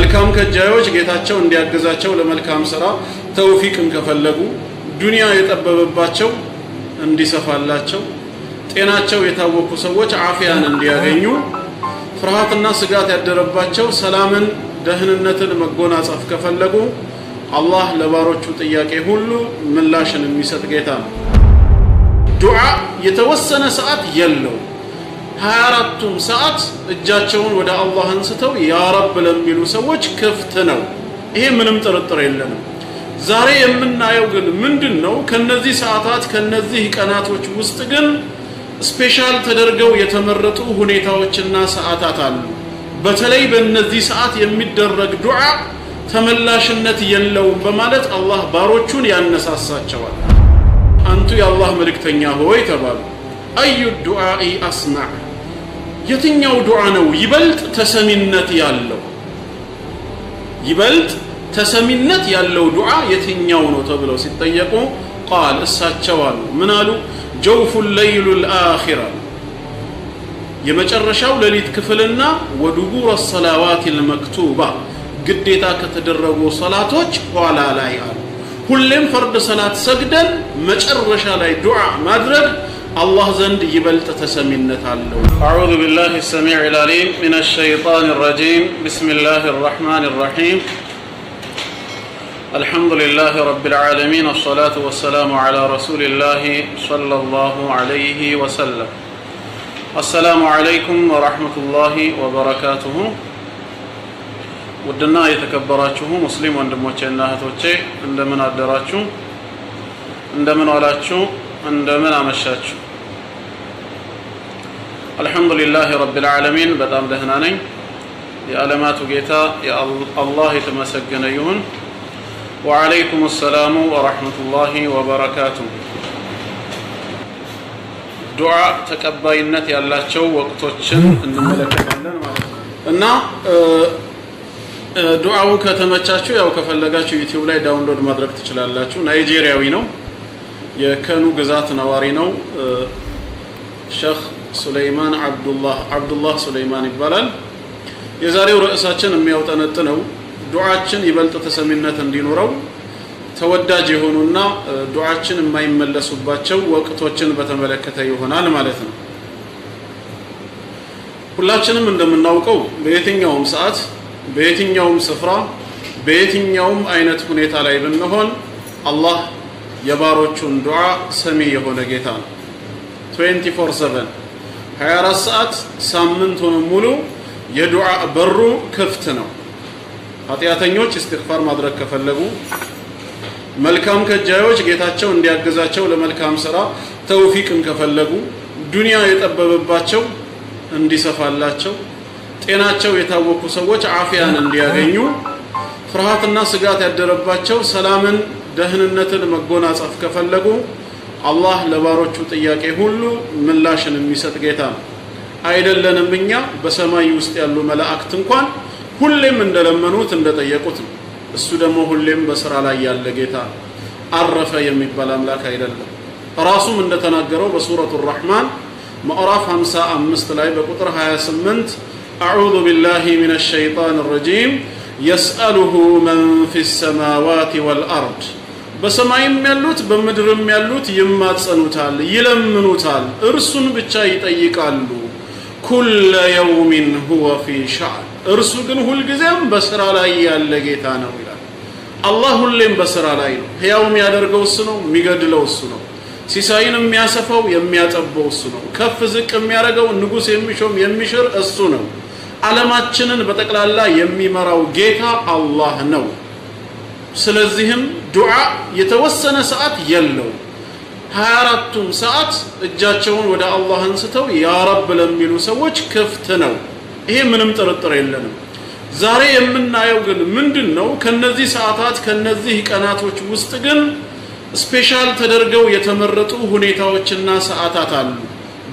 መልካም ከጃዮች ጌታቸው እንዲያገዛቸው ለመልካም ሥራ ተውፊቅን ከፈለጉ ዱንያ የጠበበባቸው እንዲሰፋላቸው ጤናቸው የታወቁ ሰዎች አፊያን እንዲያገኙ ፍርሃትና ስጋት ያደረባቸው ሰላምን ደህንነትን መጎናጸፍ ከፈለጉ አላህ ለባሮቹ ጥያቄ ሁሉ ምላሽን የሚሰጥ ጌታ ነው። ዱዓ የተወሰነ ሰዓት የለው 24ቱም ሰዓት እጃቸውን ወደ አላህ አንስተው ያ ረብ ለሚሉ ሰዎች ክፍት ነው። ይሄ ምንም ጥርጥር የለንም። ዛሬ የምናየው ግን ምንድነው? ከነዚህ ሰዓታት ከነዚህ ቀናቶች ውስጥ ግን ስፔሻል ተደርገው የተመረጡ ሁኔታዎችና ሰዓታት አሉ። በተለይ በእነዚህ ሰዓት የሚደረግ ዱዓ ተመላሽነት የለውም በማለት አላህ ባሮቹን ያነሳሳቸዋል። አንቱ የአላህ መልእክተኛ ሆይ ተባሉ። አዩ ዱዓኢ አስማዕ፣ የትኛው ዱዓ ነው ይበልጥ ተሰሚነት ያለው? ይበልጥ ተሰሚነት ያለው ዱዓ የትኛው ነው ተብለው ሲጠየቁ ቃል እሳቸው አሉ ምን አሉ? ጀውፉ ለይሉ ልአኺራ፣ የመጨረሻው ሌሊት ክፍልና ወዱቡር ሰላዋት ልመክቱባ፣ ግዴታ ከተደረጉ ሰላቶች ኋላ ላይ አሉ። ሁሌም ፈርድ ሰላት ሰግደን መጨረሻ ላይ ዱዓ ማድረግ አላህ ዘንድ ይበልጥ ተሰሚነት አለው። አዑዙ ቢላሂ ሰሚዕል ዓሊም ሚነሽ ሸይጣኒር ረጂም ቢስሚላሂር ረሕማኒር ረሒም አልሐምዱሊላሂ ረቢል ዓለሚን ወሰላቱ ወሰላሙ ዐላ ረሱሊላሂ ሰለላሁ ዐለይሂ ወሰለም። አሰላሙ ዐለይኩም ወረሕመቱላሂ ወበረካቱሁ። ውድና የተከበራችሁ ሙስሊም ወንድሞቼና እህቶቼ እንደምን አደራችሁ? እንደምን ዋላችሁ? እንደምን አመሻችሁ? አልሐምዱሊላሂ ረቢል ዓለሚን በጣም ደህና ነኝ። የዓለማቱ ጌታ አላህ የተመሰገነ ይሁን። ወዐለይኩም ሰላሙ ወረሕመቱላሂ ወበረካቱሁ። ዱዓ ተቀባይነት ያላቸው ወቅቶችን እንመለከታለን ማለት ነው እና ዱዓው ከተመቻችሁ ያው ከፈለጋችሁ ዩቲዩብ ላይ ዳውንሎድ ማድረግ ትችላላችሁ። ናይጄሪያዊ ነው፣ የከኑ ግዛት ነዋሪ ነው። ሼኽ ሱለይማን አብዱላህ ሱለይማን ይባላል። የዛሬው ርዕሳችን የሚያውጠነጥነው ዱዓችን ይበልጥ ተሰሚነት እንዲኖረው ተወዳጅ የሆኑና ዱዓችን የማይመለሱባቸው ወቅቶችን በተመለከተ ይሆናል ማለት ነው። ሁላችንም እንደምናውቀው በየትኛውም ሰዓት በየትኛውም ስፍራ በየትኛውም አይነት ሁኔታ ላይ ብንሆን አላህ የባሮቹን ዱዓ ሰሚ የሆነ ጌታ ነው። 24/7 24 ሰዓት ሳምንቱን ሙሉ የዱዓ በሩ ክፍት ነው። ኃጢአተኞች ኢስቲግፋር ማድረግ ከፈለጉ፣ መልካም ከጃዮች ጌታቸው እንዲያገዛቸው ለመልካም ሥራ ተውፊቅን ከፈለጉ፣ ዱንያ የጠበበባቸው እንዲሰፋላቸው ጤናቸው የታወቁ ሰዎች አፊያን እንዲያገኙ ፍርሃትና ስጋት ያደረባቸው ሰላምን ደህንነትን መጎናጸፍ ከፈለጉ አላህ ለባሮቹ ጥያቄ ሁሉ ምላሽን የሚሰጥ ጌታ ነው። አይደለንም እኛ በሰማይ ውስጥ ያሉ መላእክት እንኳን ሁሌም እንደለመኑት እንደጠየቁት ነው። እሱ ደግሞ ሁሌም በስራ ላይ ያለ ጌታ ነው። አረፈ የሚባል አምላክ አይደለም። ራሱም እንደተናገረው በሱረቱ ረሕማን ምዕራፍ 55 ላይ በቁጥር 28 أعوذ بالله من الشيطان الرجيم يسأله من في السماوات والأرض በሰማይም ያሉት በምድርም ያሉት ይማጸኑታል ይለምኑታል እርሱን ብቻ ይጠይቃሉ። ኩለ የውሚን ሁወ ፊ ሸዕን፣ እርሱ ግን ሁልጊዜም በስራ ላይ ያለ ጌታ ነው ይላል። አላህ ሁሌም በስራ ላይ ነው። ሕያው የሚያደርገው እሱ ነው፣ የሚገድለው እሱ ነው። ሲሳይን የሚያሰፋው የሚያጠበው እሱ ነው። ከፍ ዝቅ የሚያደርገው ንጉሥ የሚሾም የሚሽር እሱ ነው። ዓለማችንን በጠቅላላ የሚመራው ጌታ አላህ ነው። ስለዚህም ዱዓ የተወሰነ ሰዓት የለው 24ቱም ሰዓት እጃቸውን ወደ አላህ አንስተው ያ ረብ ለሚሉ ሰዎች ክፍት ነው። ይሄ ምንም ጥርጥር የለንም። ዛሬ የምናየው ግን ምንድነው? ከነዚህ ሰዓታት ከነዚህ ቀናቶች ውስጥ ግን ስፔሻል ተደርገው የተመረጡ ሁኔታዎችና ሰዓታት አሉ።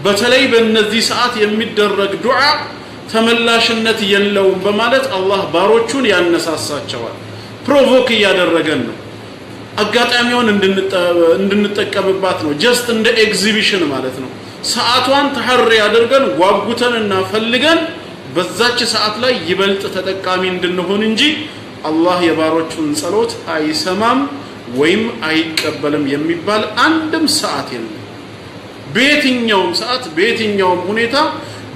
በተለይ በእነዚህ ሰዓት የሚደረግ ዱዓ ተመላሽነት የለውም በማለት አላህ ባሮቹን ያነሳሳቸዋል። ፕሮቮክ እያደረገን ነው። አጋጣሚውን እንድንጠቀምባት ነው። ጀስት እንደ ኤግዚቢሽን ማለት ነው። ሰዓቷን ተሐሪ አድርገን ጓጉተንና ፈልገን በዛች ሰዓት ላይ ይበልጥ ተጠቃሚ እንድንሆን እንጂ አላህ የባሮቹን ጸሎት አይሰማም ወይም አይቀበልም የሚባል አንድም ሰዓት የለም። በየትኛውም ሰዓት በየትኛውም ሁኔታ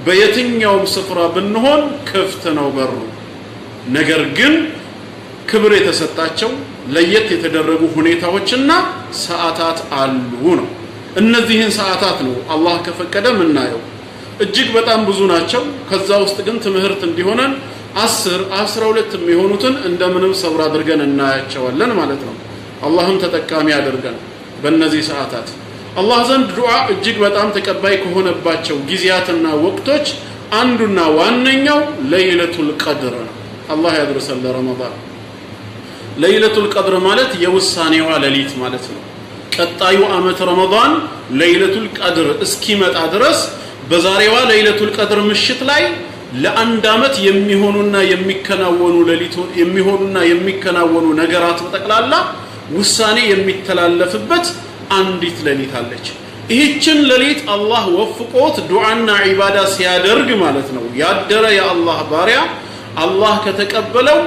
በየትኛውም ስፍራ ብንሆን ክፍት ነው በሩ። ነገር ግን ክብር የተሰጣቸው ለየት የተደረጉ ሁኔታዎችና ሰዓታት አሉ ነው። እነዚህን ሰዓታት ነው አላህ ከፈቀደ ምናየው። እጅግ በጣም ብዙ ናቸው። ከዛ ውስጥ ግን ትምህርት እንዲሆነን 10 12 የሚሆኑትን እንደምንም ሰብር አድርገን እናያቸዋለን ማለት ነው። አላህም ተጠቃሚ ያደርገን በእነዚህ ሰዓታት። አላህ ዘንድ ዱዓ እጅግ በጣም ተቀባይ ከሆነባቸው ጊዜያትና ወቅቶች አንዱና ዋነኛው ለይለቱል ቀድር ነው። አላህ ያድርሰን ለረመዳን። ለይለቱል ቀድር ማለት የውሳኔዋ ሌሊት ማለት ነው። ቀጣዩ ዓመት ረመዳን ለይለቱል ቀድር እስኪመጣ ድረስ በዛሬዋ ለይለቱል ቀድር ምሽት ላይ ለአንድ ዓመት የሚሆኑና የሚከናወኑ ነገራት በጠቅላላ ውሳኔ የሚተላለፍበት አንዲት ሌሊት አለች። ይህችን ሌሊት አላህ ወፍቆት ዱዓና ዒባዳ ሲያደርግ ማለት ነው ያደረ የአላህ ባሪያ አላህ ከተቀበለው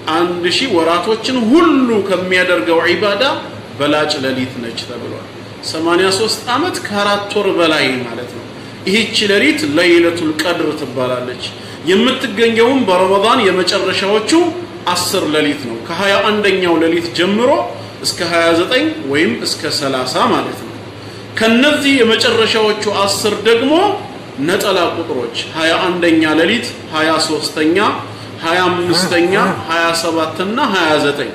1000 ወራቶችን ሁሉ ከሚያደርገው ዒባዳ በላጭ ሌሊት ነች ተብሏል። 83 ዓመት ከ4 ወር በላይ ማለት ነው። ይህች ሌሊት ለይለቱል ቀድር ትባላለች። የምትገኘውም በረመዳን የመጨረሻዎቹ 10 ሌሊት ነው። ከ21ኛው ሌሊት ጀምሮ እስከ 29 ወይም እስከ 30 ማለት ነው። ከነዚህ የመጨረሻዎቹ 10 ደግሞ ነጠላ ቁጥሮች 21ኛ ሌሊት፣ 23ኛ፣ 25ኛ፣ 27 እና 29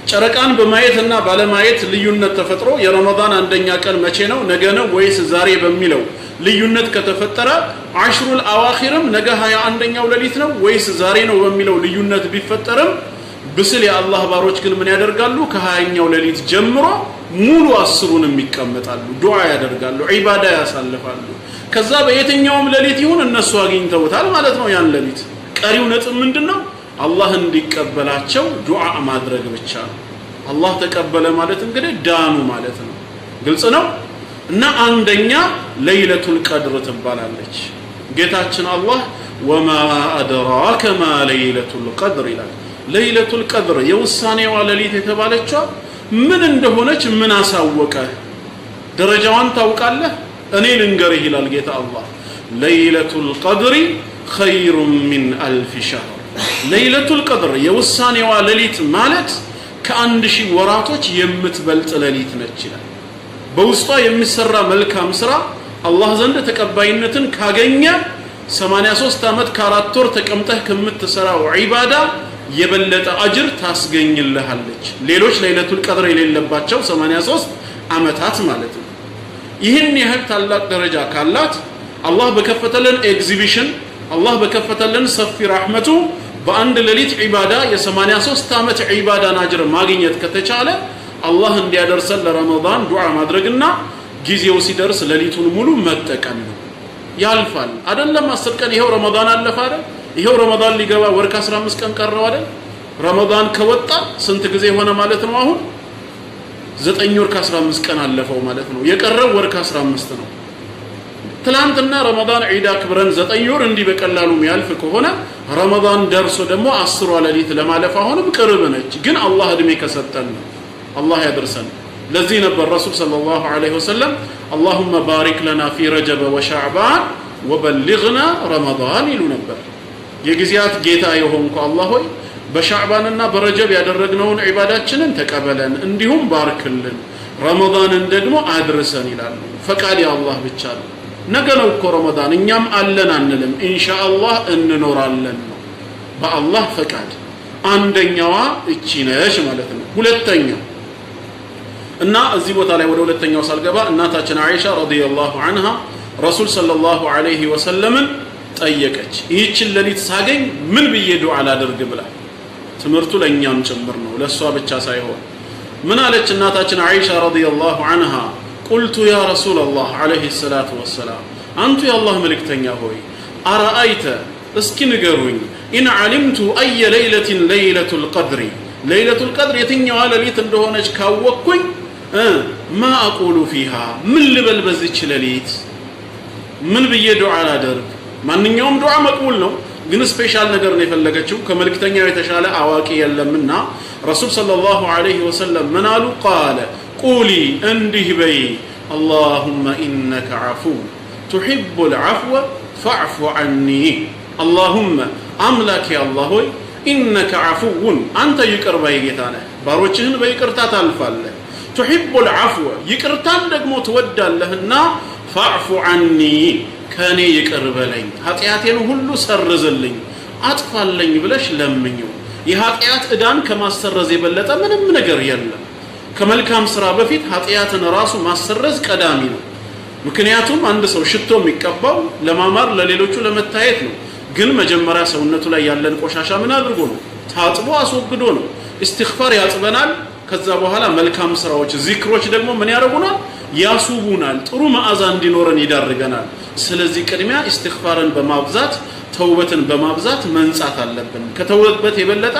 ጨረቃን በማየትና ባለማየት ልዩነት ተፈጥሮ የረመዳን አንደኛ ቀን መቼ ነው ነገ ነው ወይስ ዛሬ በሚለው ልዩነት ከተፈጠረ አሽሩል አዋኺርም ነገ 21ኛው ሌሊት ነው ወይስ ዛሬ ነው በሚለው ልዩነት ቢፈጠርም ብስል የአላህ ባሮች ግን ምን ያደርጋሉ? ከ20ኛው ሌሊት ጀምሮ ሙሉ 10ሩንም ይቀመጣሉ፣ ዱዓ ያደርጋሉ፣ ዒባዳ ያሳልፋሉ። ከዛ በየትኛውም ሌሊት ይሁን እነሱ አግኝተውታል ማለት ነው ያን ሌሊት። ቀሪው ነጥብ ምንድነው? አላህ እንዲቀበላቸው ዱዓ ማድረግ ብቻ ነው። አላህ ተቀበለ ማለት እንግዲህ ዳኑ ማለት ነው። ግልጽ ነው። እና አንደኛ ለይለቱል ቀድር ትባላለች። ጌታችን አላህ ወማ አድራከ ማ ለይለቱል ቀድር ይላል። ለይለቱል ቀድር የውሳኔዋ ሌሊት የተባለችው ምን እንደሆነች ምን አሳወቀ? ደረጃዋን ታውቃለህ? እኔ ልንገርህ ይላል ጌታ አላህ። ለይለቱል ቀድሪ ኸይሩን ሚን አልፍ ሸህር። ለይለቱል ቀድር የውሳኔዋ ሌሊት ማለት ከ1000 ወራቶች የምትበልጥ ሌሊት ነች ይላል። በውስጧ የሚሰራ መልካም ስራ አላህ ዘንድ ተቀባይነትን ካገኘ 83 ዓመት ከ4 ወር ተቀምጠህ ከምትሰራው ዒባዳ የበለጠ አጅር ታስገኝልሃለች። ሌሎች ለይለቱል ቀድር የሌለባቸው 83 ዓመታት ማለት ነው። ይህን ያህል ታላቅ ደረጃ ካላት አላህ በከፈተልን ኤግዚቢሽን አላህ በከፈተልን ሰፊ ረሕመቱ በአንድ ሌሊት ዒባዳ የ83 ዓመት ዒባዳን አጅር ማግኘት ከተቻለ አላህ እንዲያደርሰን ለረመዳን ዱዓ ማድረግና ጊዜው ሲደርስ ሌሊቱን ሙሉ መጠቀም ነው። ያልፋል አይደለም 10 ቀን ይሄው ረመዳን አለፈ አይደል? ይሄው ረመዳን ሊገባ ወር ከ15 ቀን ቀረው አይደል? ረመዳን ከወጣ ስንት ጊዜ ሆነ ማለት ነው? አሁን 9 ወር ከ15 ቀን አለፈው ማለት ነው። የቀረው ወር ከ15 ነው። ትላንትና ረመዳን ዒድ አክብረን 9 ወር እንዲህ በቀላሉ የሚያልፍ ከሆነ ረመዳን ደርሶ ደግሞ 10ዋ ሌሊት ለማለፍ አሁንም ቅርብ ነች። ግን አላህ እድሜ ከሰጠን ነው። አላህ ያደርሰን። ለዚህ ነበር ረሱል ሰለላሁ ዐለይሂ ወሰለም اللهم بارك لنا في رجب وشعبان وبلغنا رمضان ይሉ ነበር። የጊዜያት ጌታ የሆንኩ አላህ ሆይ በሻዕባንና በረጀብ ያደረግነውን ዒባዳችንን ተቀበለን፣ እንዲሁም ባርክልን፣ ረመዳንን ደግሞ አድርሰን ይላሉ። ፈቃድ የአላህ ብቻ ነው። ነገ ነው እኮ ረመዳን፣ እኛም አለን አንልም፣ ኢንሻአላህ እንኖራለን ነው በአላህ ፈቃድ። አንደኛዋ እቺ ነሽ ማለት ነው። ሁለተኛው እና እዚህ ቦታ ላይ ወደ ሁለተኛው ሳልገባ እናታችን አይሻ ረዲየላሁ ዐንሃ ረሱል ሰለላሁ ዐለይሂ ወሰለምን ጠየቀች። ይህችን ሌሊት ሳገኝ ምን ብዬ ዱዓ ላድርግ ብላ። ትምህርቱ ለኛም ጭምር ነው፣ ለሷ ብቻ ሳይሆን። ምን አለች እናታችን አይሻ ረዲየላሁ ዐንሃ? ቁልቱ ያ ረሱላላህ ዐለይሂ ሰላቱ ወሰላም፣ አንቱ የአላህ መልእክተኛ ሆይ አረአይተ እስኪ ንገሩኝ፣ ኢን ዐሊምቱ አየ ለይለትን ለይለቱል ቀድሪ ለይለቱል ቀድር የትኛዋ ሌሊት እንደሆነች ካወቅኩኝ ማ አቁሉ ፊሃ ምን ልበል በዚች ሌሊት? ምን ብዬ ዱዓ ላደርግ? ማንኛውም ዱዓ መቅቡል ነው፣ ግን ስፔሻል ነገር ነው የፈለገችው። ከመልእክተኛው የተሻለ አዋቂ የለምና ረሱል ሰለላሁ ዐለይሂ ወሰለም ምን አሉ? ቃለ ቁሊ እንዲህ በይ اللهم إنك عفو تحب العفو فاعف عني اللهم أملك يا الله إنك عفو أنت يقرب يجتانا باروچህን በይቅርታ ታልፋለህ تحب العفو ይቅርታን ደግሞ ትወዳለህና فاعف عني ከኔ ይቅርበለኝ ኃጢአቴን ሁሉ ሰርዝልኝ አጥፋልኝ ብለሽ ለምኝው የኃጢአት ዕዳን ከማሰረዝ የበለጠ ምንም ነገር የለም ከመልካም ስራ በፊት ኃጢአትን ራሱ ማሰረዝ ቀዳሚ ነው ምክንያቱም አንድ ሰው ሽቶ የሚቀባው ለማማር ለሌሎቹ ለመታየት ነው ግን መጀመሪያ ሰውነቱ ላይ ያለን ቆሻሻ ምን አድርጎ ነው ታጥቦ አስወግዶ ነው ኢስቲግፋር ያጥበናል ከዛ በኋላ መልካም ስራዎች ዚክሮች ደግሞ ምን ያደርጉናል ያሱቡናል ጥሩ መዓዛ እንዲኖረን ይዳርገናል ስለዚህ ቅድሚያ ኢስቲግፋርን በማብዛት ተውበትን በማብዛት መንጻት አለብን ከተውበት የበለጠ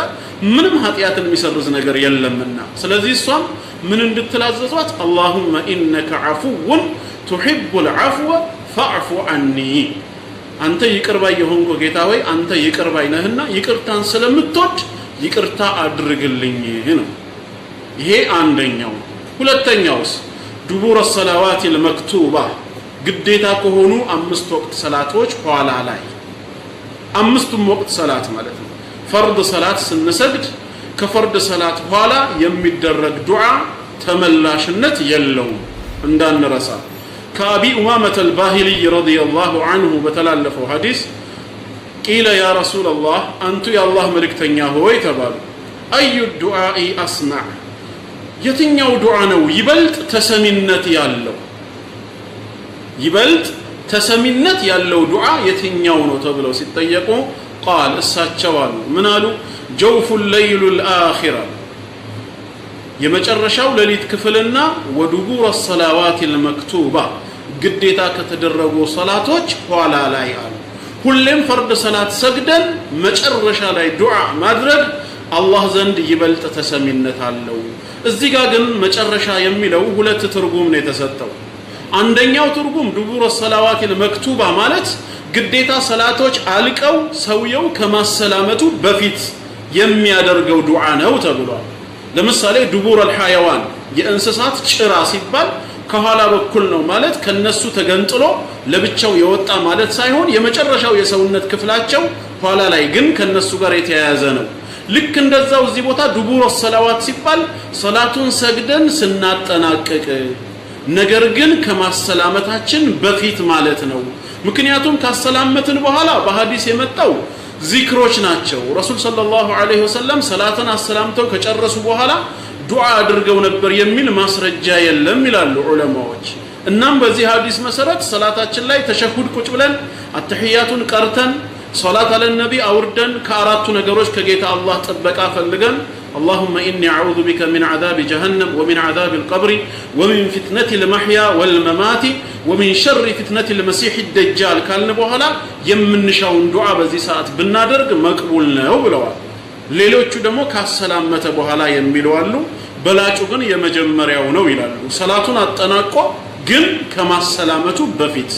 ምንም ኃጢአትን የሚሰርዝ ነገር የለምና ስለዚህ እሷም ምን እንድትላዘዟት اللهم انك عفو تحب العفو فاعف عني አንተ ይቅር ባይ የሆንኩ ጌታ ሆይ አንተ ይቅር ባይ ነህና ይቅርታን ስለምትወድ ይቅርታ አድርግልኝ ነው ይሄ አንደኛው ሁለተኛውስ ዱቡር الصلوات المكتوبه ግዴታ ከሆኑ አምስት ወቅት ሰላቶች ኋላ ላይ አምስቱም ወቅት ሰላት ማለት ነው ፈርድ ሰላት ስንሰግድ ከፈርድ ሰላት በኋላ የሚደረግ ዱዓ ተመላሽነት የለውም እንዳንረሳ كأبي أمامة الباهلي رضي الله عنه بتلالفه حديث قيل يا رسول الله أنت يا الله ملكتنياه ويتبال أي الدعاء أسمع يتنياو دعانو يبلت تسمينت يالو يبلت تسمينت يالو دعاء يتنياو نتبلو ستيقو قال الساتشوال منالو جوف الليل الآخرة የመጨረሻው ለሊት ክፍልና ወዱቡር الصلوات المكتوبه ግዴታ ከተደረጉ ሶላቶች ኋላ ላይ አሉ ሁሌም ፈርድ ሰላት ሰግደን መጨረሻ ላይ ዱዓ ማድረግ አላህ ዘንድ ይበልጥ ተሰሚነት አለው እዚህ ጋር ግን መጨረሻ የሚለው ሁለት ትርጉም ነው የተሰጠው አንደኛው ትርጉም ዱቡር الصلوات المكتوبه ማለት ግዴታ ሰላቶች አልቀው ሰውየው ከማሰላመቱ በፊት የሚያደርገው ዱዓ ነው ተብሏል ለምሳሌ ዱቡር الحيوان የእንስሳት ጭራ ሲባል ከኋላ በኩል ነው ማለት ከነሱ ተገንጥሎ ለብቻው የወጣ ማለት ሳይሆን የመጨረሻው የሰውነት ክፍላቸው ኋላ ላይ ግን ከነሱ ጋር የተያያዘ ነው ልክ እንደዛው እዚህ ቦታ ዱቡር الصلوات ሲባል ሶላቱን ሰግደን ስናጠናቀቅ ነገር ግን ከማሰላመታችን በፊት ማለት ነው ምክንያቱም ካሰላመትን በኋላ በሐዲስ የመጣው ዚክሮች ናቸው ረሱል ሰለላሁ ዐለይሂ ወሰለም ሰላትን አሰላምተው ከጨረሱ በኋላ ዱዓ አድርገው ነበር የሚል ማስረጃ የለም ይላሉ ዑለማዎች እናም በዚህ ሐዲስ መሰረት ሰላታችን ላይ ተሸሁድ ቁጭ ብለን አተህያቱን ቀርተን ሶላት አለ ነብይ አውርደን ከአራቱ ነገሮች ከጌታ አላህ ጥበቃ ፈልገን اللهم إني أعوذ بك من عذاب جهنم ومن عذاب القبر ومن فتنة المحيا والممات ومن شر فتنة المسيح الدجال قالنا بوهلا يمنشاون دعاء بذي ساعات بنادرق مقبول ነው ብለዋል ሌሎቹ ደግሞ ካሰላመተ በኋላ የሚሉ አሉ በላጩ ግን የመጀመሪያው ነው ይላሉ ሰላቱን አጠናቆ ግን ከማሰላመቱ በፊት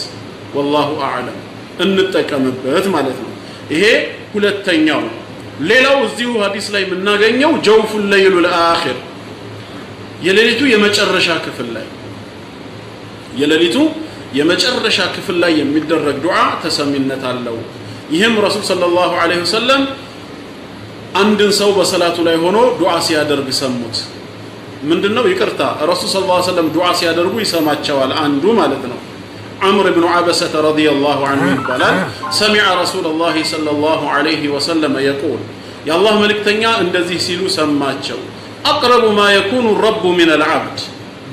والله اعلم እንጠቀምበት ማለት ነው ይሄ ሁለተኛው ሌላው እዚሁ ሐዲስ ላይ የምናገኘው ጀውፍ الليل الاخر የሌሊቱ የመጨረሻ ክፍል ላይ የሌሊቱ የመጨረሻ ክፍል ላይ የሚደረግ ዱዓ ተሰሚነት አለው ይሄም ረሱል ሰለላሁ ዐለይሂ ወሰለም አንድን ሰው በሰላቱ ላይ ሆኖ ዱዓ ሲያደርግ ሰሙት ምንድነው ይቅርታ ረሱል ሰለላሁ ዐለይሂ ወሰለም ዱዓ ሲያደርጉ ይሰማቸዋል አንዱ ማለት ነው عمرو بن عبسة رضي الله عنه قال سمع رسول الله صلى الله عليه وسلم يقول يا الله ملكتنيا እንደዚህ ሲሉ ሰማቸው اقرب ما يكون الرب من العبد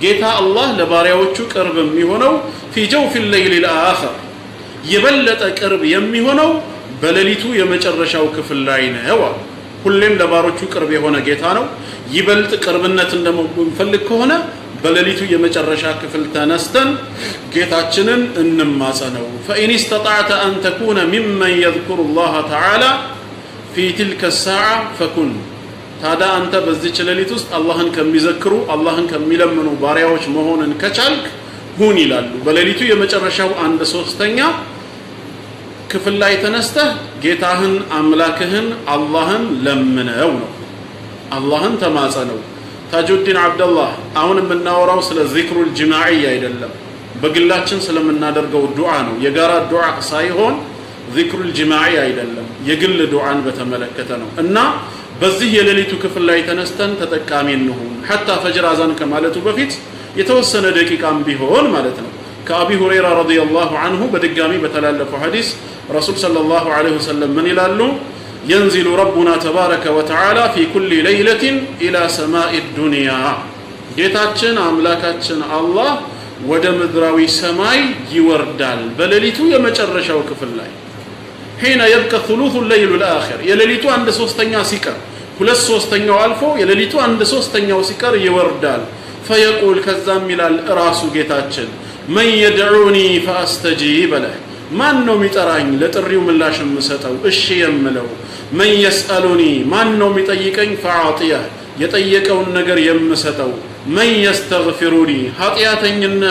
ጌታ አላህ ለባሪያዎቹ ቅርብ የሚሆነው في جوف الليل الاخر የበለጠ ቅርብ የሚሆነው በሌሊቱ የመጨረሻው ክፍል ላይ ነው ሁሌም ለባሮቹ ቅርብ የሆነ ጌታ ነው ይበልጥ ቅርብነት እንደምንፈልግ ከሆነ በሌሊቱ የመጨረሻ ክፍል ተነስተን ጌታችንን እንማጸነው فإن استطعت أن تكون ممن يذكر الله تعالى في تلك الساعة فكن ታዲያ አንተ በዚህ ሌሊት ውስጥ አላህን ከሚዘክሩ አላህን ከሚለምኑ ባሪያዎች መሆንን ከቻልክ ሁን ይላሉ። በሌሊቱ የመጨረሻው 1/3 ክፍል ላይ ተነስተህ ጌታህን አምላክህን አላህን ለምነው ነው። አላህን ተማጸነው። ታጁዲን አብደላህ አሁን የምናወራው ስለ ዚክሩል ጅማዒ አይደለም፣ በግላችን ስለምናደርገው ዱዓ ነው። የጋራ ዱዓ ሳይሆን ዚክሩል ጅማዒ አይደለም፣ የግል ዱዓን በተመለከተ ነው። እና በዚህ የሌሊቱ ክፍል ላይ ተነስተን ተጠቃሚ እንሁን። ሐታ ፈጅር አዛን ከማለቱ በፊት የተወሰነ ደቂቃም ቢሆን ማለት ነው። ከአቢ ሁረይራ ረዲየላሁ ዐንሁ በድጋሚ በተላለፈው ሐዲስ ረሱል ሰለላሁ ዐለይሂ ወሰለም ምን ይላሉ? ينزل ربنا تبارك وتعالى في كل ليلة إلى سماء الدنيا ጌታችን አምላካችን አላህ ወደ ምድራዊ ሰማይ ይወርዳል በሌሊቱ የመጨረሻው ክፍል ላይ حين يبقى ثلث الليل الآخر የሌሊቱ 1/3 ሲቀር 2/3 አልፎ የሌሊቱ 1/3 ሲቀር ይወርዳል فيقول ከዛም ይላል ራሱ ጌታችን من يدعوني فأستجيب له ማን ነው የሚጠራኝ ለጥሪው ምላሽ የምሰጠው እሺ የምለው من يسألني ማን ነው የሚጠይቀኝ فأعطيه የጠየቀውን ነገር የምሰጠው من يستغفرني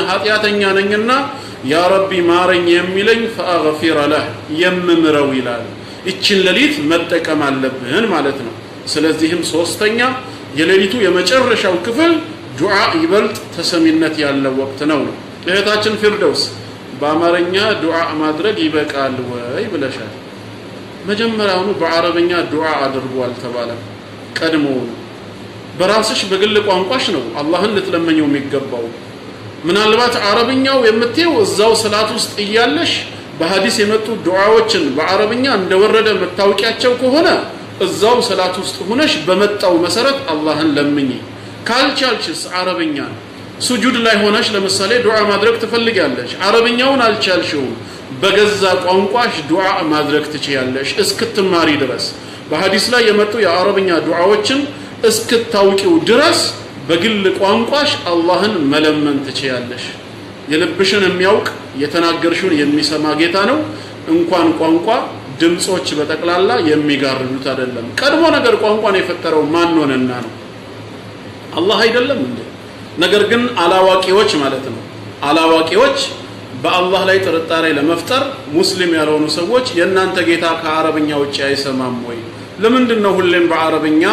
ኃጢአተኛ ነኝና ያ ረቢ ማረኝ የሚለኝ فأغفر له የምምረው ይላል። እቺን ሌሊት መጠቀም አለብን ማለት ነው። ስለዚህም ሶስተኛ የሌሊቱ የመጨረሻው ክፍል ዱዓ ይበልጥ ተሰሚነት ያለው ወቅት ነው። እህታችን ፊርደውስ በአማርኛ ዱዓ ማድረግ ይበቃል ወይ ብለሻል። መጀመሪያውኑ በአረብኛ ዱዓ አድርጓል ተባለ። ቀድሞው በራስሽ በግል ቋንቋሽ ነው አላህን ልትለመኘው የሚገባው። ምናልባት አረብኛው የምትየው እዛው ሰላት ውስጥ እያለሽ በሐዲስ የመጡ ዱዓዎችን በአረብኛ እንደወረደ መታወቂያቸው ከሆነ እዛው ሰላት ውስጥ ሆነሽ በመጣው መሰረት አላህን ለምኚ። ካልቻልሽስ አረብኛ ሱጁድ ላይ ሆነሽ ለምሳሌ ዱዓ ማድረግ ትፈልጊያለሽ፣ አረብኛውን አልቻልሽውም፣ በገዛ ቋንቋሽ ዱዓ ማድረግ ትችያለሽ እስክትማሪ ድረስ። በሐዲስ ላይ የመጡ የአረብኛ ዱዓዎችን እስክታውቂው ድረስ በግል ቋንቋሽ አላህን መለመን ትችያለሽ። የልብሽን የሚያውቅ የተናገርሽውን የሚሰማ ጌታ ነው። እንኳን ቋንቋ ድምጾች በጠቅላላ የሚጋርዱት አይደለም። ቀድሞ ነገር ቋንቋን የፈጠረው ማን ሆነና ነው? አላህ አይደለም እንዴ? ነገር ግን አላዋቂዎች ማለት ነው አላዋቂዎች በአላህ ላይ ጥርጣሬ ለመፍጠር ሙስሊም ያልሆኑ ሰዎች የእናንተ ጌታ ከአረብኛ ውጪ አይሰማም ወይ? ለምንድን ነው ሁሌም በአረብኛ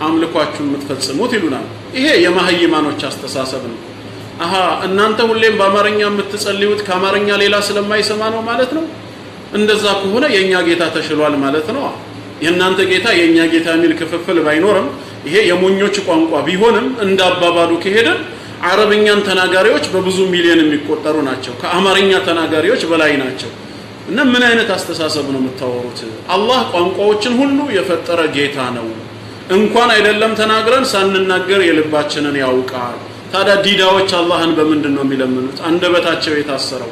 አምልኳችሁን የምትፈጽሙት ይሉናል። ይሄ የማህይማኖች አስተሳሰብ ነው። አሃ እናንተ ሁሌም በአማርኛ የምትጸልዩት ከአማርኛ ሌላ ስለማይሰማ ነው ማለት ነው። እንደዛ ከሆነ የኛ ጌታ ተሽሏል ማለት ነው። የእናንተ ጌታ የኛ ጌታ የሚል ክፍፍል ባይኖርም ይሄ የሞኞች ቋንቋ ቢሆንም እንዳባባሉ ከሄደ አረብኛን ተናጋሪዎች በብዙ ሚሊዮን የሚቆጠሩ ናቸው። ከአማርኛ ተናጋሪዎች በላይ ናቸው። እና ምን አይነት አስተሳሰብ ነው የምታወሩት? አላህ ቋንቋዎችን ሁሉ የፈጠረ ጌታ ነው። እንኳን አይደለም ተናግረን ሳንናገር የልባችንን ያውቃል። ታዲያ ዲዳዎች አላህን በምንድን ነው የሚለምኑት? አንደበታቸው የታሰረው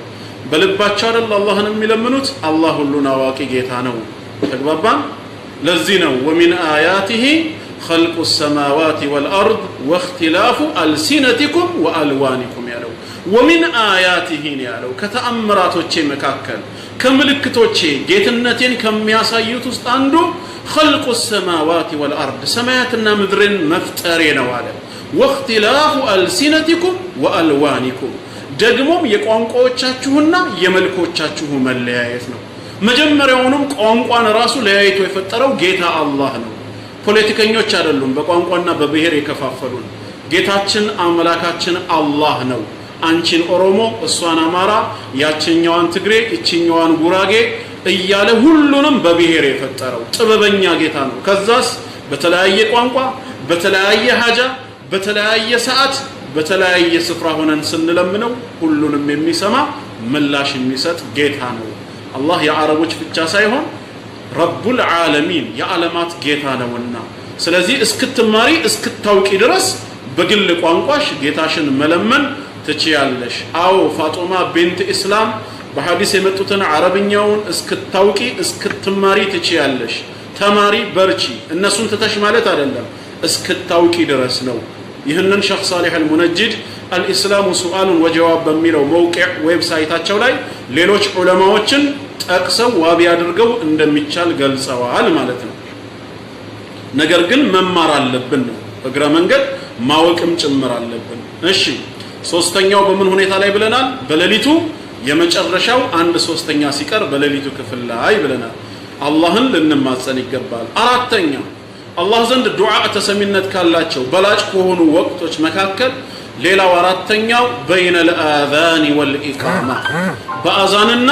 በልባቸው አይደል አላህን የሚለምኑት? አላህ ሁሉን አዋቂ ጌታ ነው። ተግባባን? ለዚህ ነው ወሚን አያቲሂ خلق السماوات والأرض واختلاف ألسنتكم وألوانكم ያለው ومن آياته ያለው ከተአምራቶቼ መካከል ከምልክቶቼ ጌትነቴን ከሚያሳዩት ውስጥ አንዱ خلق السماوات والأرض ሰማያትና ምድርን መፍጠሬ ነው አለ። واختلاف ألسنتكم وألوانكم ደግሞም የቋንቋዎቻችሁና የመልኮቻችሁ መለያየት ነው። መጀመሪያውንም ቋንቋን ራሱ ለያይቶ የፈጠረው ጌታ አላህ ነው። ፖለቲከኞች አይደሉም በቋንቋና በብሔር የከፋፈሉን። ጌታችን አምላካችን አላህ ነው። አንቺን ኦሮሞ፣ እሷን አማራ፣ ያችኛዋን ትግሬ፣ እቺኛዋን ጉራጌ እያለ ሁሉንም በብሔር የፈጠረው ጥበበኛ ጌታ ነው። ከዛስ በተለያየ ቋንቋ፣ በተለያየ ሀጃ፣ በተለያየ ሰዓት፣ በተለያየ ስፍራ ሆነን ስንለምነው ሁሉንም የሚሰማ ምላሽ የሚሰጥ ጌታ ነው። አላህ የአረቦች ብቻ ሳይሆን ረቡል ዓለሚን የዓለማት ጌታ ነውና፣ ስለዚህ እስክትማሪ እስክታውቂ ድረስ በግል ቋንቋሽ ጌታሽን መለመን ትችያለሽ። አዎ ፋጡማ ቢንት ኢስላም በሐዲስ የመጡትን አረብኛውን እስክታውቂ እስክትማሪ ትችያለሽ። ተማሪ፣ በርቺ። እነሱን ትተሽ ማለት አይደለም፣ እስክታውቂ ድረስ ነው። ይህንን ሸኽ ሳሊህ አልሙነጅድ አልኢስላሙ ሱአሉን ወጀዋብ በሚለው መውቂዕ ዌብሳይታቸው ላይ ሌሎች ዑለማዎችን ጠቅሰው ዋቢ አድርገው እንደሚቻል ገልጸዋል ማለት ነው። ነገር ግን መማር አለብን ነው፣ እግረ መንገድ ማወቅም ጭምር አለብን። እሺ ሶስተኛው በምን ሁኔታ ላይ ብለናል? በሌሊቱ የመጨረሻው 1/3 ሲቀር በሌሊቱ ክፍል ላይ ብለናል። አላህን ልንማጸን ይገባል። አራተኛ አላህ ዘንድ ዱዓ ተሰሚነት ካላቸው በላጭ ከሆኑ ወቅቶች መካከል ሌላው አራተኛው በይነ الآذان والإقامة በአዛንና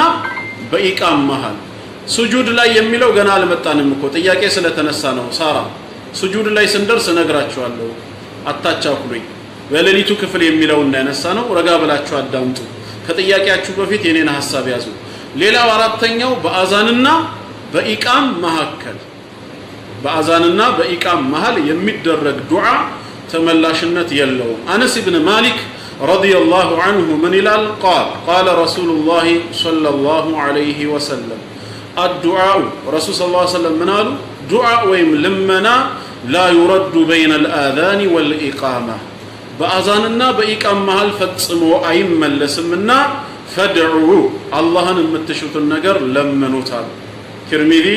በኢቃም መሃል ሱጁድ ላይ የሚለው ገና አልመጣንም እኮ ጥያቄ ስለተነሳ ነው። ሳራ ሱጁድ ላይ ስንደርስ እነግራችኋለሁ፣ አታቻኩሉኝ። በሌሊቱ ክፍል የሚለው እንዳነሳ ነው። ረጋ ብላችሁ አዳምጡ። ከጥያቄያችሁ በፊት የኔን ሐሳብ ያዙ። ሌላው አራተኛው በአዛንና በኢቃም መካከል በአዛንና በኢቃም መሃል የሚደረግ ዱዓ ተመላሽነት የለውም። አነስ ኢብኑ ማሊክ ረዲየላሁ ዐንሁ ምን ይላል? ቃለ ረሱሉላሂ ሰለላሁ ዐለይሂ ወሰለም الدعاء رسول صلى الله عليه وسلم منالو دعاء ويم لمنا لا يرد بين الآذان والإقامة بأذاننا بإقام محل فتصمو أيم ملسمنا فادعوا الله نمتشوت النجر لمنوتال ترمذي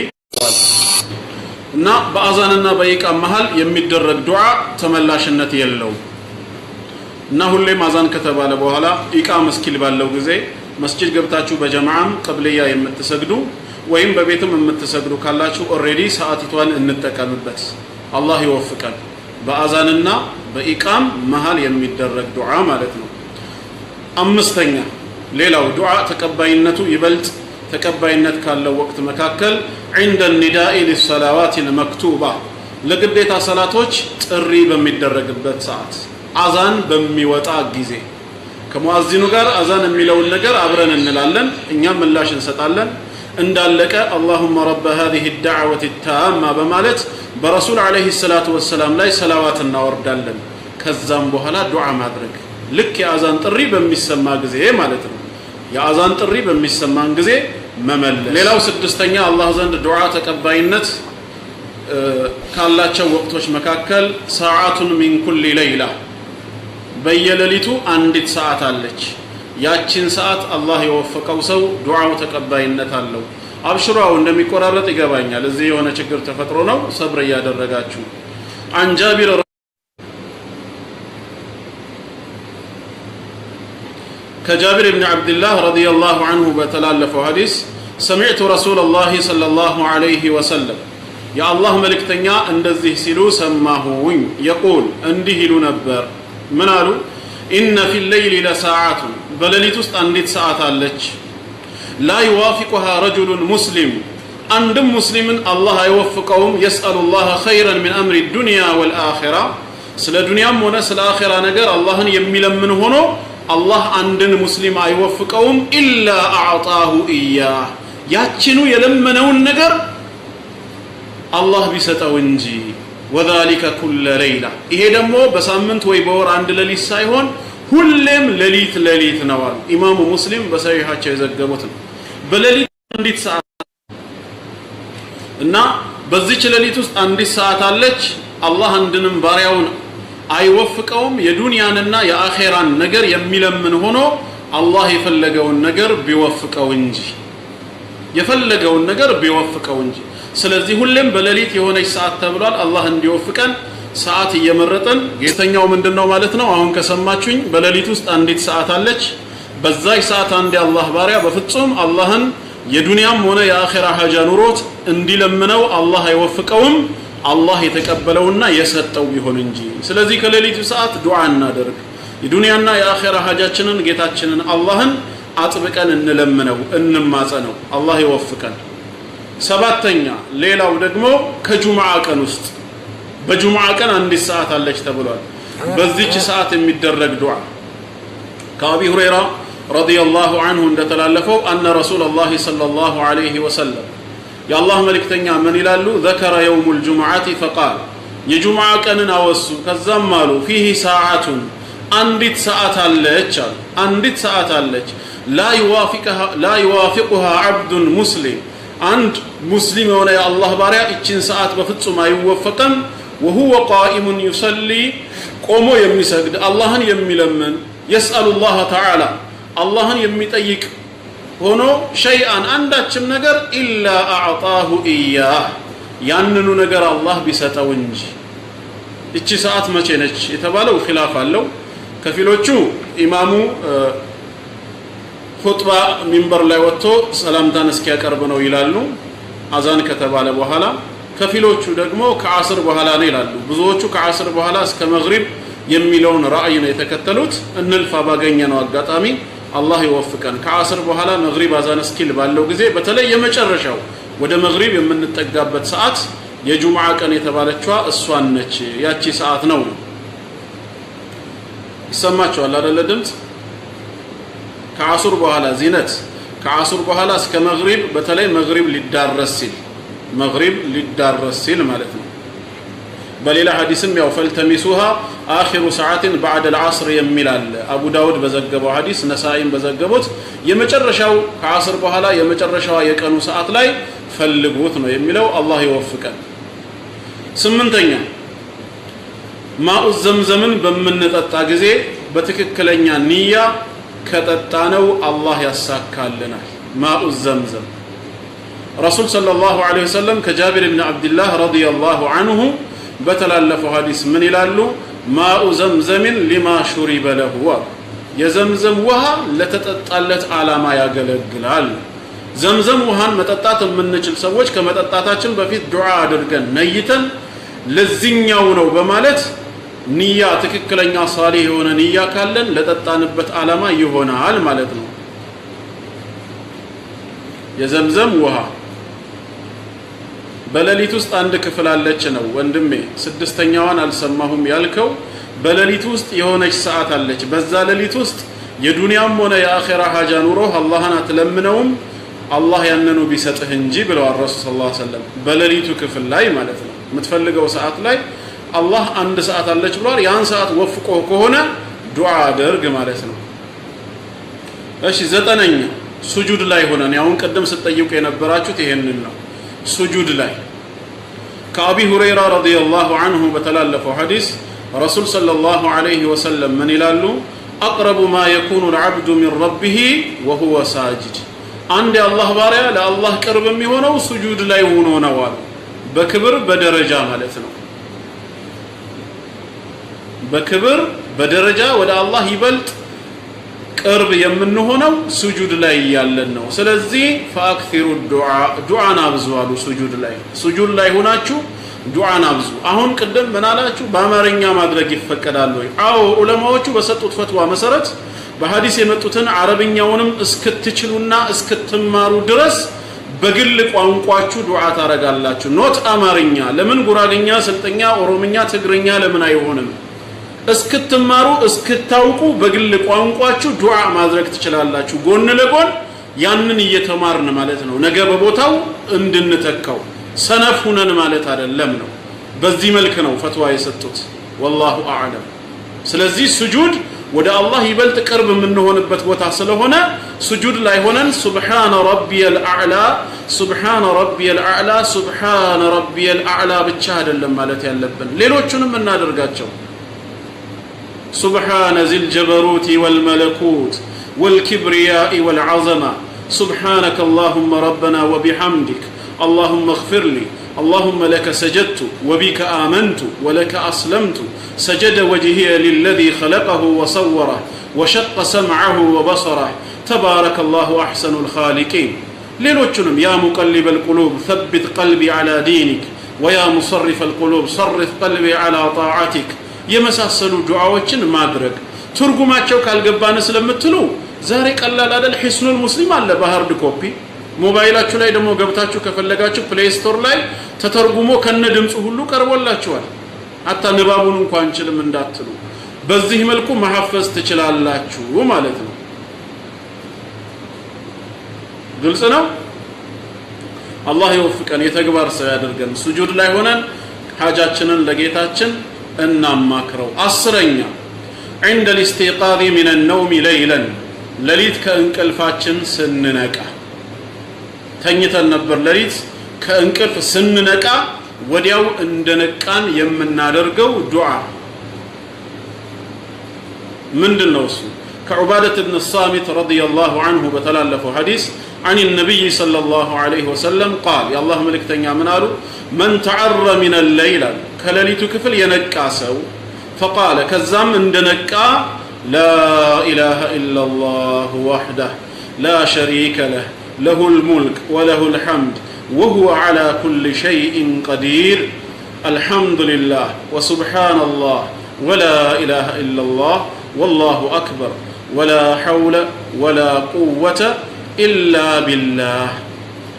نا بأذاننا بإقام محل يمدرج دعاء تملاشنت يلو إنه اللي مازان كتب على بوهلا إقام مسكيل باللو جزء مسجد قبتاچو بجماعة قبلية يمتسجدو ወይም በቤትም የምትሰግዱ ካላችሁ ኦሬዲ ሰዓቲቷን እንጠቀምበት። አላህ ይወፍቀን። በአዛንና በኢቃም መሃል የሚደረግ ዱዓ ማለት ነው። አምስተኛ ሌላው ዱዓ ተቀባይነቱ ይበልጥ ተቀባይነት ካለው ወቅት መካከል عند النداء للصلوات المكتوبة ለግዴታ ሰላቶች ጥሪ በሚደረግበት ሰዓት አዛን በሚወጣ ጊዜ ከሙአዚኑ ጋር አዛን የሚለውን ነገር አብረን እንላለን፣ እኛም ምላሽ እንሰጣለን። እንዳለቀ اللهم رب هذه الدعوة التامة በማለት በረሱል አለይሂ ሰላቱ ወሰለም ላይ ሰላዋት እናወርዳለን። ከዛም በኋላ ዱዓ ማድረግ ልክ የአዛን ጥሪ በሚሰማ ጊዜ ማለት ነው። የአዛን ጥሪ በሚሰማን ጊዜ መመለስ። ሌላው ስድስተኛ አላህ ዘንድ ዱዓ ተቀባይነት ካላቸው ወቅቶች መካከል ሰዓቱን ሚን ኩሊ ለይላ በየሌሊቱ አንዲት ሰዓት አለች። ያችን ሰዓት አላህ የወፈቀው ሰው ዱዓው ተቀባይነት አለው። አብሽራው እንደሚቆራረጥ ይገባኛል። እዚህ የሆነ ችግር ተፈጥሮ ነው። ሰብር ያደረጋችሁ عن جابر كجابر بن عبد الله رضي الله عنه بتلالف حديث سمعت رسول الله صلى الله عليه وسلم يا الله ملكتنيا እንደዚህ ሲሉ ሰማሁኝ يقول እንዲህ ይሉ ነበር። ምን አሉ? إن في الليل لساعات بلليت ውስጥ አንዲት ሰዓት አለች لا يوافقها رجل مسلم عندم مسلم الله يوفقهم يسأل الله خيرا من أمر الدنيا والآخرة ስለ ዱንያም ሆነ ስለ አኺራ ነገር አላህን የሚለምን ሆኖ አላህ አንድን ሙስሊም አይወፍቀውም ኢላ አዕጣሁ ኢያህ ያችኑ የለመነውን ነገር አላህ ቢሰጠው እንጂ وذلك كل ليلة ይሄ ደግሞ በሳምንት ወይ በወር አንድ ሌሊት ሳይሆን ሁሌም ሌሊት ነው። ኢማሙ ሙስሊም በሰሂሃቸው የዘገቡት ነው። በሌሊት አንዲት ሰዓት እና በዚች ሌሊት ውስጥ አንዲት ሰዓት አለች። አላህ አንድንም ባሪያውን አይወፍቀውም የዱንያንና የአኺራን ነገር የሚለምን ሆኖ አላህ የፈለገውን ነገር ቢወፍቀው እንጂ ስለዚህ ሁሌም በሌሊት የሆነች ሰዓት ተብሏል። አላህ እንዲወፍቀን ሰዓት እየመረጠን ጌተኛው ምንድነው ማለት ነው? አሁን ከሰማችሁኝ በሌሊት ውስጥ አንዲት ሰዓት አለች። በዛይ ሰዓት አንድ አላህ ባሪያ በፍጹም አላህን የዱንያም ሆነ የአኺራ ሐጃ ኑሮት እንዲለምነው አላህ አይወፍቀውም አላህ የተቀበለውና የሰጠው ቢሆን እንጂ። ስለዚህ ከሌሊቱ ሰዓት ዱዓ እናደርግ። የዱንያና የአኺራ ሐጃችንን ጌታችንን አላህን አጥብቀን እንለምነው እንማጸነው። አላህ ይወፍቀን። ሰባተኛ ሌላው ደግሞ ከጁምዓ ቀን ውስጥ በጁምዓ ቀን አንዲት ሰዓት አለች ተብሏል። በዚህች ሰዓት የሚደረግ ዱዓ ከአቢ ሁረይራ ረዲየላሁ ዐንሁ እንደተላለፈው አነ ረሱላላህ ሰለላሁ ዐለይሂ ወሰለም የአላህ መልእክተኛ ምን ይላሉ? ذكر يوم الجمعة فقال የጁምዓ ቀንን አወሱ። ከዛም አሉ فيه ساعة አንዲት ሰዓት አለች لا يوافقها عبد مسلم አንድ ሙስሊም የሆነ የአላህ ባሪያ እቺን ሰዓት በፍጹም አይወፈቀም። وهو قائم يصلي ቆሞ የሚሰግድ አላህን የሚለምን يسأل الله تعالى አላህን የሚጠይቅ ሆኖ ሸይአን አንዳችም ነገር ኢላ አዕጣሁ ኢያህ ያንኑ ነገር አላህ ቢሰጠው እንጂ። እቺ ሰዓት መቼ ነች የተባለው ኺላፍ አለው። ከፊሎቹ ኢማሙ ኹጥባ ሚንበር ላይ ወጥቶ ሰላምታን እስኪያቀርብ ነው ይላሉ አዛን ከተባለ በኋላ ከፊሎቹ ደግሞ ከዓስር በኋላ ነው ይላሉ ብዙዎቹ ከዓስር በኋላ እስከ መግሪብ የሚለውን ራእይ ነው የተከተሉት እንልፋ ባገኘነው አጋጣሚ አላህ ይወፍቀን ከዓስር በኋላ መግሪብ አዛን እስኪል ባለው ጊዜ በተለይ የመጨረሻው ወደ መግሪብ የምንጠጋበት ሰዓት የጁምዓ ቀን የተባለችዋ እሷን ነች ያቺ ሰዓት ነው ይሰማችኋል አይደል ድምጽ ከዓስር በኋላ ዚነት ከዓስር በኋላ እስከ መግሪብ በተለይ መግሪብ ሊዳረስ ሲል ማለት ነው በሌላ ሐዲስም ያው ፈልተሚሱሃ አኺሩ ሰዓትን بعد العصر የሚላል አቡ ዳውድ በዘገበው ሐዲስ ነሳኢም በዘገቡት የመጨረሻው ከዓስር በኋላ የመጨረሻው የቀኑ ሰዓት ላይ ፈልጉት ነው የሚለው አላህ ይወፍቀን ስምንተኛ ማኡ ዘምዘምን በመንጠጣ ጊዜ በትክክለኛ ንያ ከጠጣነው አላህ ያሳካልናል ማኡ ዘምዘም ረሱል ሰለላሁ ዐለይሂ ወሰለም ከጃቢር ኢብኑ አብዱላህ ረዲየላሁ ዐንሁ በተላለፈው ሐዲስ ምን ይላሉ ማኡ ዘምዘምን ሊማ ሹሪበ ለሁ የዘምዘም ውሃ ለተጠጣለት ዓላማ ያገለግላል ዘምዘም ውሃን መጠጣት የምንችል ሰዎች ከመጠጣታችን በፊት ዱዓ አድርገን ነይተን ለዚህኛው ነው በማለት ንያ ትክክለኛ ሷሊህ የሆነ ንያ ካለን ለጠጣንበት ዓላማ ይሆናል ማለት ነው የዘምዘም ውሃ በሌሊት ውስጥ አንድ ክፍል አለች ነው ወንድሜ ስድስተኛዋን አልሰማሁም ያልከው በሌሊት ውስጥ የሆነች ሰዓት አለች በዛ ሌሊት ውስጥ የዱንያም ሆነ የአኺራ ሐጃ ኑሮ አላህን አትለምነውም አላህ ያንኑ ቢሰጥህ እንጂ ብለዋል ረሱል ሰለላሁ ዐለይሂ ወሰለም በሌሊቱ ክፍል ላይ ማለት ነው የምትፈልገው ሰዓት ላይ አላህ አንድ ሰዓት አለች ብሏል ያን ሰዓት ወፍቆ ከሆነ ዱዓ አድርግ ማለት ነው እሺ ዘጠነኛ ሱጁድ ላይ ሆነን ያውን ቀደም ስትጠይቁ የነበራችሁት ይሄንን ነው ሱጁድ ላይ ከአቢ ሁረይራ ረዲየላሁ ዐንሁ በተላለፈው ሐዲስ ረሱል ሰለላሁ ዐለይሂ ወሰለም ምን ይላሉ أقرب ما يكون العبد من ربه وهو ساجد አንድ የአላህ ባሪያ ለአላህ ቅርብ የሚሆነው ሱጁድ ላይ ሆኖ ነው በክብር በደረጃ ማለት ነው በክብር በደረጃ ወደ አላህ ይበልጥ ቅርብ የምንሆነው ሱጁድ ላይ ያለን ነው ስለዚህ ፈአክثሩ ዱዓና አብዙዋሉ ሱጁድ ላይ ሆናችሁ ዱዓና አብዙ አሁን ቀደም በናላችሁ በአማርኛ ማድረግ ይፈቀዳል ወይ አው ዑለማዎቹ በሰጡት ፈትዋ መሰረት በሐዲስ የመጡትን አረብኛውንም እስክትችሉና እስክትማሩ ድረስ በግል ቋንቋችሁ ዱዓ ታረጋላችሁ ኖት አማርኛ ለምን ጉራግኛ ስልጠኛ ኦሮምኛ ትግርኛ ለምን አይሆንም እስክትማሩ እስክታውቁ በግል ቋንቋችሁ ዱዓ ማድረግ ትችላላችሁ ጎን ለጎን ያንን እየተማርን ማለት ነው ነገ በቦታው እንድንተካው ሰነፍ ሆነን ማለት አይደለም ነው በዚህ መልክ ነው ፈትዋ የሰጡት والله اعلم ስለዚህ ሱጁድ ወደ አላህ ይበልጥ ቅርብ የምንሆንበት ቦታ ስለሆነ ሱጁድ ላይ ሆነን ሱብሃነ ረቢየል አዕላ ሱብሃነ ረቢየል አዕላ ብቻ አይደለም ማለት ያለብን ሌሎቹንም እናደርጋቸው سبحان ذي الجبروت والملكوت والكبرياء والعظمة سبحانك اللهم ربنا وبحمدك اللهم اغفر لي اللهم لك سجدت وبك آمنت ولك أسلمت سجد وجهي للذي خلقه وصوره وشق سمعه وبصره تبارك الله أحسن الخالقين ليلوچنم يا مقلب القلوب ثبت قلبي على دينك ويا مصرف القلوب صرف قلبي على طاعتك የመሳሰሉ ዱዓዎችን ማድረግ ትርጉማቸው ካልገባን ስለምትሉ ዛሬ ቀላል አይደል ሒስኑል ሙስሊም አለ በሃርድ ኮፒ ሞባይላችሁ ላይ ደግሞ ገብታችሁ ከፈለጋችሁ ፕሌይ ስቶር ላይ ተተርጉሞ ከነ ድምጹ ሁሉ ቀርቦላችኋል አታ ንባቡን እንኳን እንችልም እንዳትሉ በዚህ መልኩ ማሐፈዝ ትችላላችሁ ማለት ነው ግልጽ ነው አላህ ይወፍቀን የተግባር ሰው ያደርገን ሱጁድ ላይ ሆነን ሐጃችንን ለጌታችን እናማክረው አስረኛ عند الاستيقاظ من النوم ليلا ለሊት ከእንቅልፋችን ስንነቃ ተኝተን ነበር ለሊት ከእንቅልፍ ስንነቃ ወዲያው እንደነቃን የምናደርገው ዱዓ ምንድነው እሱ كعبادة بن الصامت رضي الله عنه بتلالفه حديث عن النبي صلى الله عليه وسلم قال يا الله ملكتنيا منالو من تعر من الليل كلليت كفل ينقى سو فقال كزام اندنقى لا إله إلا الله وحده لا شريك له له الملك وله الحمد وهو على كل شيء قدير الحمد لله وسبحان الله ولا إله إلا الله والله أكبر ولا حول ولا قوة إلا بالله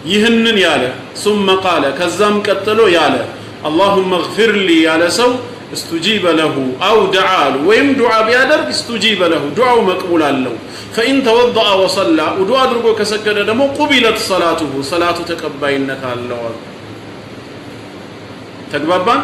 يهنن ياله ثم قال كزام قتلو ياله اللهم اغفر لي ياله سو استجيب له أو دعا له ويم دعاء بيادر استجيب له دعاء مقبول له فإن توضأ وصلى ودعاء درقو كسجد دمو قبلت صلاته صلاة تقبلنك الله تقبلان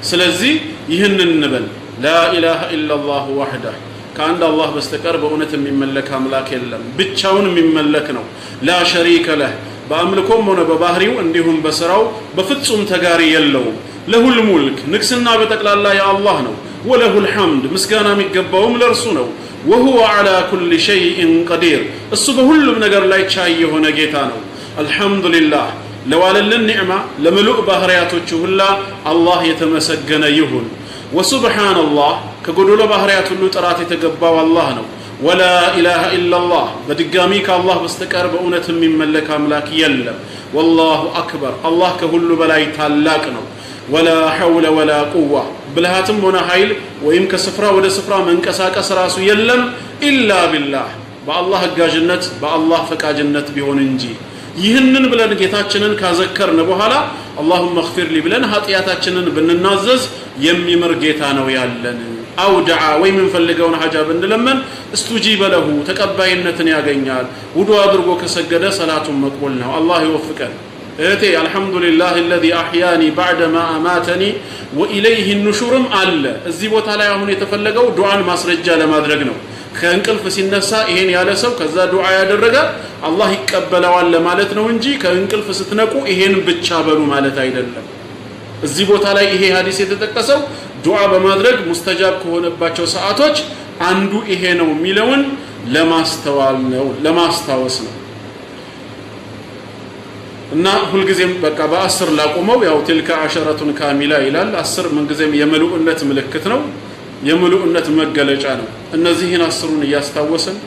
سلزي يهنن نبل لا إله إلا الله وحده كأن الله بستقر بأونة من ملك أملاك يلم بتشاون من ملكنا لا شريك له بأملكم من بباهريو عندهم بسراو بفتسهم تجاري يلو له الملك نكسنا بتقل الله يا الله نو وله الحمد مسكانا ميقباوم لرسو وهو على كل شيء قدير الصبح كل نجر لا يتشاي هنا جيتانو الحمد لله لو على النعمة لملؤ بهرياتو هلا الله يتمسجن يهون وسبحان الله كقولوا بهريات اللو تراتي تقباو الله نو ولا إله إلا الله بدقاميك الله بستكار بأونة من ملك أملاك يلم والله أكبر الله كهل بلاي تالاكنا ولا حول ولا قوة بلهاتم ونا حيل ويمك سفرا ولا سفرا من كساك سراسو يلم إلا بالله بالله الجنة بالله فك جنة بهون انجي ይህንን ብለን ጌታችንን ካዘከርን በኋላ اللهم اغفر لي ብለን ኃጢያታችንን ብንናዘዝ የሚምር ጌታ ነው ያለን አው ዱዓ ወይ ምን ፈልገውን ሐጃ ብንለምን استجيب له ተቀባይነትን ያገኛል ውዱ አድርጎ ከሰገደ ሰላቱን መቅቡል ነው አላህ ይወፍቀን እቴ አልহামዱሊላህ الذي احياني بعدما اماتني واليه النشور አለ እዚህ ቦታ ላይ አሁን የተፈለገው ዱዓን ማስረጃ ለማድረግ ነው ከእንቅልፍ ሲነሳ ይሄን ያለ ሰው ከዛ ዱዓ ያደረገ አላህ ይቀበለዋል ለማለት ነው እንጂ ከእንቅልፍ ስትነቁ ይሄን ብቻ በሉ ማለት አይደለም እዚህ ቦታ ላይ ይሄ ሐዲስ የተጠቀሰው ዱዓ በማድረግ ሙስተጃብ ከሆነባቸው ሰዓቶች አንዱ ይሄ ነው የሚለውን ለማስተዋል ነው ለማስታወስ ነው እና ሁሉ ጊዜም በቃ በ10 ላቆመው ያው تلك عشرة كاملة ይላል 10 ምን ጊዜም የመሉእነት ምልክት ነው የሙሉእነት መገለጫ ነው እነዚህን 10ን ያስታወሰን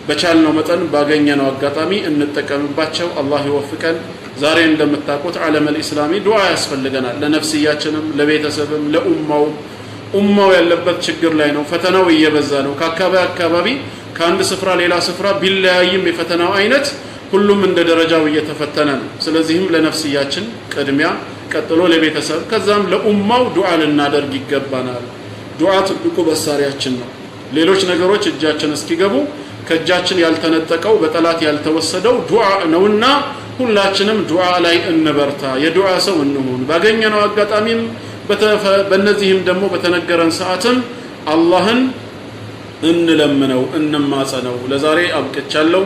በቻልነው መጠን ባገኘነው አጋጣሚ እንጠቀምባቸው አላህ ይወፍቀን ዛሬ እንደምታውቁት ዓለም الاسلامي ዱዓ ያስፈልገናል ለነፍስያችንም ለቤተሰብም ለኡማው ያለበት ችግር ላይ ነው ፈተናው እየበዛ ነው ከአካባቢ ከአንድ ስፍራ ሌላ ስፍራ ቢለያይም የፈተናው አይነት ሁሉም እንደ ደረጃው እየተፈተነ ነው ስለዚህም ለነፍስያችን ቅድሚያ ቀጥሎ ለቤተሰብ ከዛም ለኡማው ዱዓ ልናደርግ ይገባናል ዱዓ ትልቁ መሳሪያችን ነው ሌሎች ነገሮች እጃችን እስኪገቡ ከእጃችን ያልተነጠቀው በጠላት ያልተወሰደው ዱዓ ነውና ሁላችንም ዱዓ ላይ እንበርታ የዱዓ ሰው እንሁን ባገኘነው አጋጣሚም በእነዚህም ደግሞ በተነገረን ሰዓትም አላህን እንለምነው እንማጸነው ለዛሬ አብቅቻለሁ